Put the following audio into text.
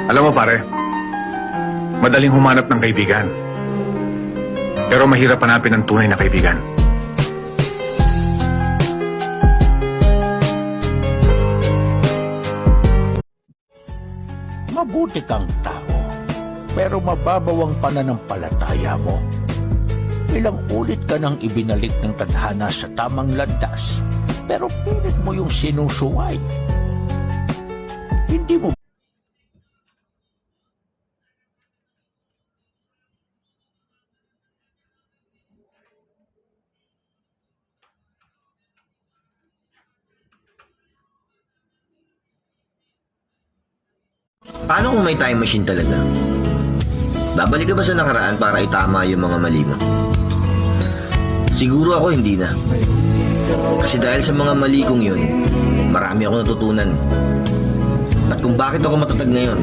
Alam mo pare, madaling humanap ng kaibigan. Pero mahirap hanapin ang tunay na kaibigan. Mabuti kang tao, pero mababaw ang pananampalataya mo. Ilang ulit ka nang ibinalik ng tadhana sa tamang landas, pero pilit mo yung sinusuway. Hindi mo Paano kung may time machine talaga? Babalik ka ba sa nakaraan para itama yung mga mali mo? Siguro ako hindi na. Kasi dahil sa mga mali kong yun, marami ako natutunan. At kung bakit ako matatag ngayon,